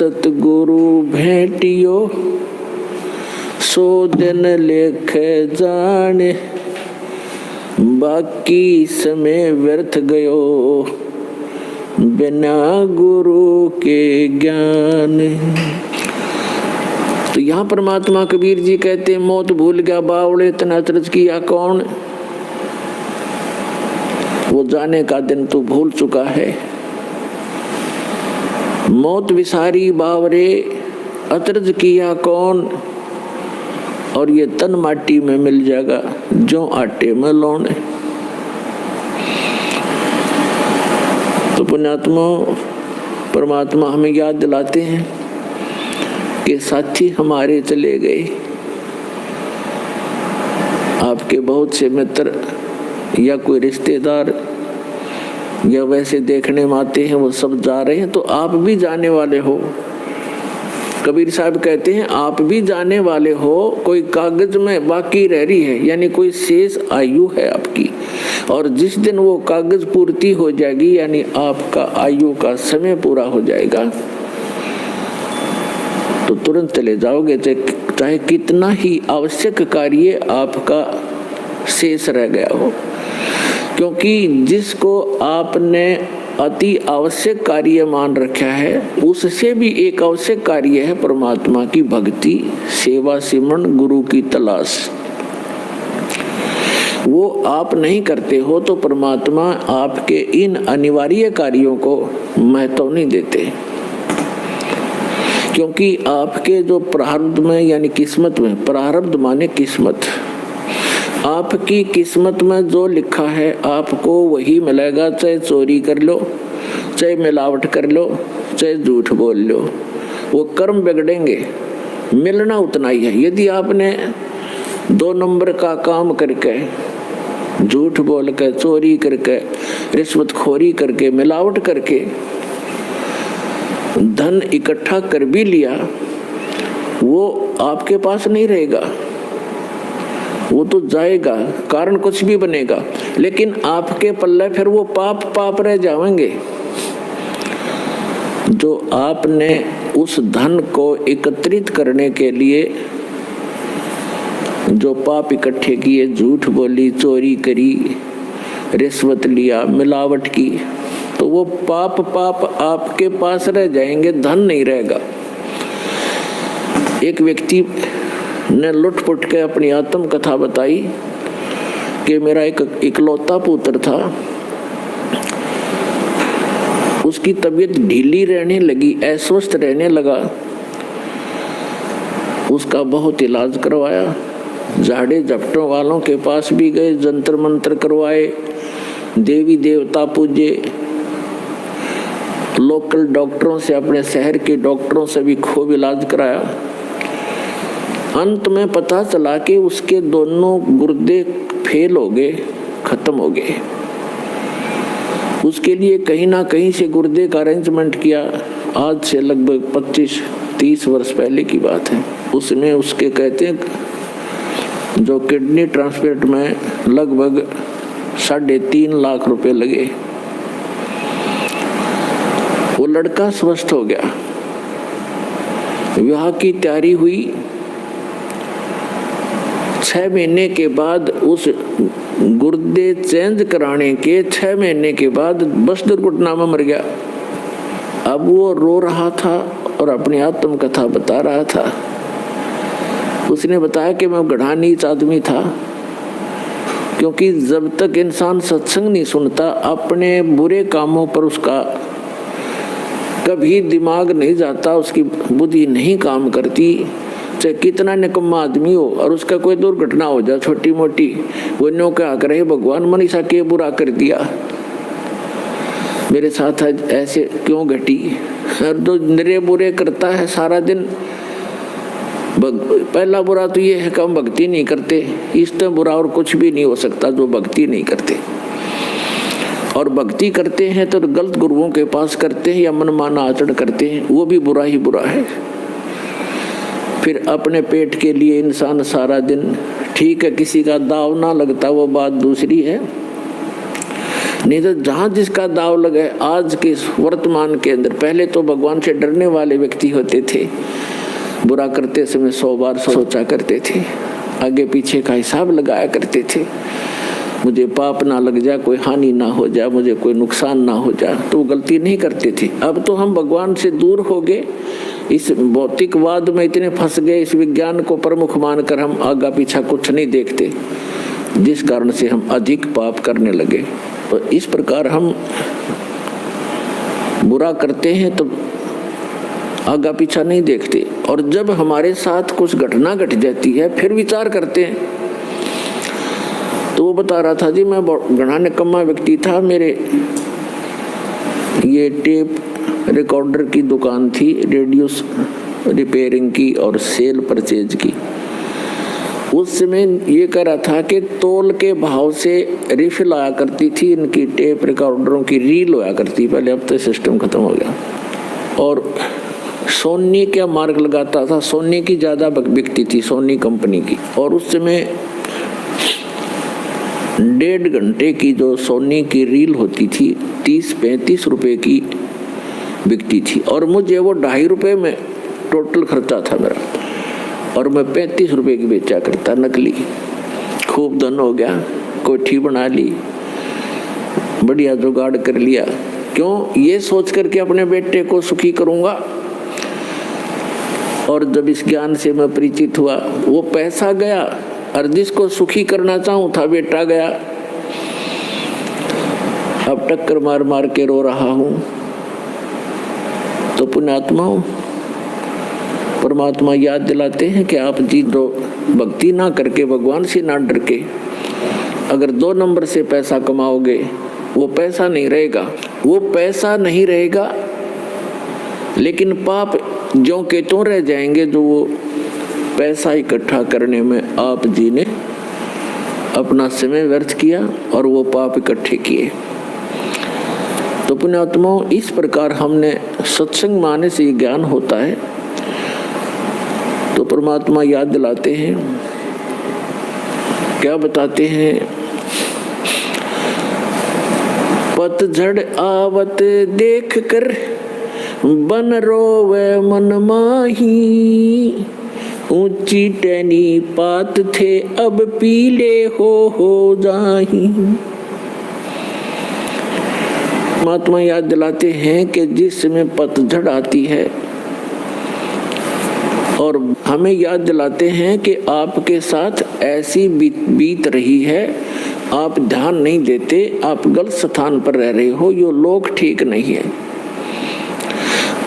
सतगुरु भेटियो, सो दिन लेख जाने, बाकी समय व्यर्थ गयो, बिना गुरु के ज्ञान। तो यहाँ परमात्मा कबीर जी कहते हैं, मौत भूल गया बावड़े तना अचरज किया कौन, वो जाने का दिन तो भूल चुका है। मौत विसारी बावरे अचरज किया कौन, और ये तन माटी में मिल जाएगा जो आटे में लौने। तो पुण्यात्मा परमात्मा हमें याद दिलाते हैं कि साथी हमारे चले गए, आपके बहुत से मित्र या कोई रिश्तेदार या वैसे देखने में आते हैं, वो सब जा रहे हैं, तो आप भी जाने वाले हो। कबीर साहब कहते हैं आप भी जाने वाले हो, कोई कागज में बाकी रह रही है, यानी कोई शेष आयु है आपकी, और जिस दिन वो कागज पूर्ति हो जाएगी, यानी आपका आयु का समय पूरा हो जाएगा, तो तुरंत चले जाओगे, चाहे कितना ही आवश्यक कार्य आपका शेष रह गया हो। क्योंकि जिसको आपने अति आवश्यक कार्य मान रखा है, उससे भी एक आवश्यक कार्य है परमात्मा की भक्ति, सेवा, सिमरन, गुरु की तलाश। वो आप नहीं करते हो तो परमात्मा आपके इन अनिवार्य कार्यों को महत्व नहीं देते, क्योंकि आपके जो प्रारब्ध में यानी किस्मत में, प्रारब्ध माने किस्मत, आपकी किस्मत में जो लिखा है आपको वही मिलेगा, चाहे चोरी कर लो, चाहे मिलावट कर लो, चाहे झूठ बोल लो, वो कर्म बिगड़ेंगे, मिलना उतना ही है। यदि आपने 2 नंबर का काम करके, झूठ बोल के, चोरी करके, रिश्वतखोरी करके, मिलावट करके धन इकट्ठा कर भी लिया, वो आपके पास नहीं रहेगा, वो तो जाएगा, कारण कुछ भी बनेगा, लेकिन आपके पल्ले फिर वो पाप रह जाएंगे। जो आपने उस धन को एकत्रित करने के लिए जो पाप इकट्ठे किए, झूठ बोली, चोरी करी, रिश्वत लिया, मिलावट की, तो वो पाप आपके पास रह जाएंगे, धन नहीं रहेगा। एक व्यक्ति ने लुटपुट के अपनी आत्म कथा बताई कि मेरा एक इकलौता पुत्र था, उसकी तबीयत ढीली रहने लगी, अस्वस्थ रहने लगा, उसका बहुत इलाज करवाया, झाड़े झपटों वालों के पास भी गए, जंतर मंत्र करवाए, देवी देवता पूजे, लोकल डॉक्टरों से, अपने शहर के डॉक्टरों से भी खूब इलाज कराया। अंत में पता चला कि उसके दोनों गुर्दे फेल हो गए, खत्म हो गए। उसके लिए कहीं ना कहीं से गुर्दे का अरेंजमेंट किया। आज से लगभग 25-30 वर्ष पहले की बात है। उसमें उसके कहते हैं जो किडनी ट्रांसप्लांट में लगभग 3.5 लाख रुपए लगे। वो लड़का स्वस्थ हो गया, विवाह की तैयारी हुई। 6 महीने के बाद, उस गुर्दे चेंज कराने के 6 महीने के बाद बस दुर्घटना में मर गया। अब वो रो रहा था और अपनी आत्म कथा बता रहा था। उसने बताया कि मैं गधा नीच आदमी था, क्योंकि जब तक इंसान सत्संग नहीं सुनता, अपने बुरे कामों पर उसका कभी दिमाग नहीं जाता, उसकी बुद्धि नहीं काम करती, चाहे कितना निकम्मा आदमी हो, और उसका कोई दुर्घटना हो जाए छोटी मोटी, वो न्यों क्या करे, भगवान मनीषा के बुरा कर दिया, मेरे साथ आज ऐसे क्यों घटी। और जो निरे बुरे करता है सारा दिन, पहला बुरा तो ये है कि हम भक्ति नहीं करते। इससे बुरा और कुछ भी नहीं हो सकता जो भक्ति नहीं करते। और भक्ति करते हैं तो गलत गुरुओं के पास करते हैं या मनमाना आचरण करते हैं, वो भी बुरा ही बुरा है। फिर अपने पेट के लिए इंसान सारा दिन, ठीक है किसी का दाव ना लगता वो बात दूसरी है, नहीं तो जहाँ जिसका दाव लगे आज के वर्तमान के अंदर, पहले तो भगवान से डरने वाले व्यक्ति होते थे, बुरा करते समय 100 बार सोचा करते थे, आगे पीछे का हिसाब लगाया करते थे, मुझे पाप ना लग जाए, कोई हानि ना हो जाए, मुझे कोई नुकसान ना हो जाए, तो वो गलती नहीं करते थे। अब तो हम भगवान से दूर हो गए, इस भौतिकवाद में इतने फंस गए, इस विज्ञान को प्रमुख मानकर हम आगा पीछा कुछ नहीं देखते, जिस कारण से हम अधिक पाप करने लगे। तो इस प्रकार हम बुरा करते हैं तो आगा पीछा नहीं देखते, और जब हमारे साथ कुछ घटना घट जाती है फिर विचार करते हैं। तो वो बता रहा था जी, मैं घना निकम्मा व्यक्ति था, मेरे ये टेप रिकॉर्डर की दुकान थी, रेडियो रिपेयरिंग की और सेल परचेज की। उस समय ये कह रहा था कि तोल के भाव से रिफिल आया करती थी, इनकी टेप रिकॉर्डरों की रील होया करती पहले, अब तो सिस्टम खत्म हो गया। और सोनी क्या मार्क लगाता था, सोनी की ज़्यादा बिकती थी, सोनी कंपनी की। और उस समय 1.5 घंटे की जो सोनी की रील होती थी 30-35 रुपए की बिकती थी, और मुझे वो 2.5 रुपए में टोटल खर्चा था मेरा, और मैं 35 रुपए की बेचा करता नकली। खूब धन हो गया, कोठी बना ली, बढ़िया जुगाड़ कर लिया। क्यों? ये सोच करके अपने बेटे को सुखी करूंगा। और जब इस ज्ञान से मैं परिचित हुआ, वो पैसा गया, और जिसको सुखी करना चाहूं था बेटा गया। अब टक्कर मार मार के रो रहा हूं। तो पुण्यात्माओं, परमात्मा याद दिलाते हैं कि आप जी दो भक्ति ना करके, भगवान से ना डर के अगर 2 नंबर से पैसा कमाओगे, वो पैसा नहीं रहेगा, वो पैसा नहीं रहेगा, लेकिन पाप ज्यों के त्यों रह जाएंगे, जो वो पैसा इकट्ठा करने में आप जी ने अपना समय व्यर्थ किया और वो पाप इकट्ठे किए। तो पुण्यात्माओं, इस प्रकार हमने सत्संग माने से ज्ञान होता है। तो परमात्मा याद दिलाते हैं, क्या बताते हैं, पतझड़ आवत देख कर बन रोवे मन माही, ऊंची टहनी पात थे अब पीले हो जाही। परमात्मा याद दिलाते हैं कि जिस समय पतझड़ आती है, और हमें याद दिलाते हैं कि आपके साथ ऐसी बीत रही है, आप ध्यान नहीं देते, आप गलत स्थान पर रह रहे हो, ये लोग ठीक नहीं है।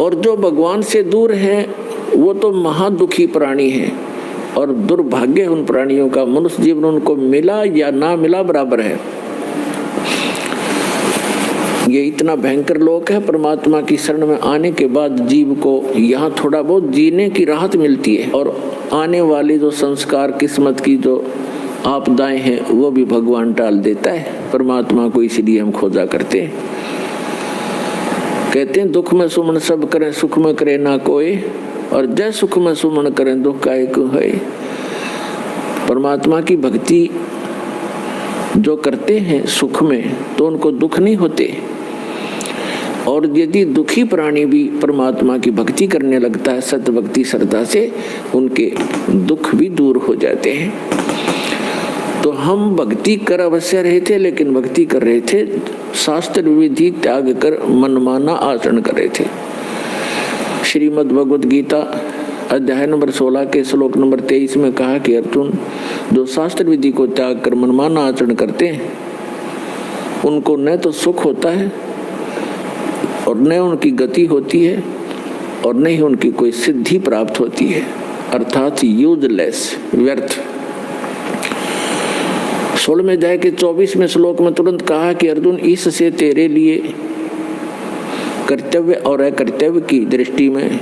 और जो भगवान से दूर है वो तो महादुखी प्राणी है, और दुर्भाग्य उन प्राणियों का, मनुष्य जीवन उनको मिला या ना मिला बराबर है। ये इतना भयंकर लोक है। परमात्मा की शरण में आने के बाद जीव को यहाँ थोड़ा बहुत जीने की राहत मिलती है, और आने वाली जो संस्कार किस्मत की जो आपदाएं हैं वो भी भगवान टाल देता है परमात्मा को, इसलिए हम खोजा करते हैं। कहते हैं दुख में सुमन सब करें, सुख में करे ना कोई, और जय सुख में सुमन करें दुख काहे को है। परमात्मा की भक्ति जो करते हैं सुख में, तो उनको दुख नहीं होते, और यदि दुखी प्राणी भी परमात्मा की भक्ति करने लगता है सत्य भक्ति श्रद्धा से, उनके दुख भी दूर हो जाते हैं। तो हम भक्ति कर अवश्य रहे थे, लेकिन भक्ति कर रहे थे शास्त्र विधि त्याग कर मनमाना आचरण कर रहे थे। श्रीमद् भगवद गीता अध्याय नंबर 16 के श्लोक नंबर 23 में कहा कि अर्जुन, जो शास्त्र विधि को त्याग कर मनमाना आचरण करते हैं, उनको न तो सुख होता है, और न उनकी गति होती है, और न ही उनकी कोई सिद्धि प्राप्त होती है, अर्थात यूजलेस, व्यर्थ। 16वें अध्याय के 24वें श्लोक में तुरंत कहा कि अर्जुन, इससे तेरे लिए कर्तव्य और अकर्तव्य की दृष्टि में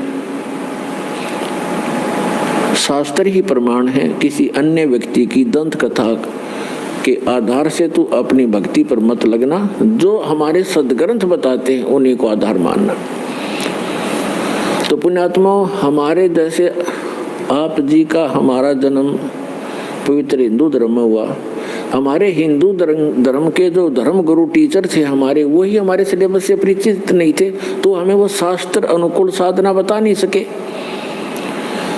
शास्त्र ही प्रमाण है। किसी अन्य व्यक्ति की दंत कथा के आधार से तू अपनी भक्ति पर मत लगना, जो हमारे सदग्रंथ बताते हैं उन्हीं को आधार मानना। तो पुण्यात्माओं, हमारे जैसे आप जी का हमारा जन्म पवित्र हिंदू धर्म में हुआ, हमारे हिंदू धर्म के जो धर्म गुरु टीचर थे हमारे, वही हमारे सिलेबस से परिचित नहीं थे, तो हमें वो शास्त्र अनुकूल साधना बता नहीं सके,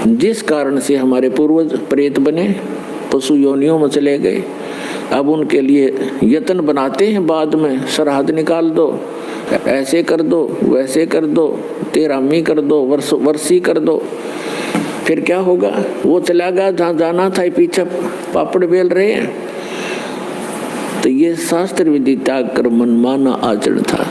जिस कारण से हमारे पूर्वज प्रेत बने, पशु योनियों में चले गए। अब उनके लिए यत्न बनाते हैं, बाद में श्राद्ध निकाल दो, ऐसे कर दो, वैसे कर दो, तेरामी कर दो, वर्षी कर दो। फिर क्या होगा? वो चला गया जहाँ जाना था, पीछे पापड़ बेल रहे हैं। तो ये शास्त्र विधि त्याग कर मनमाना आचरण था।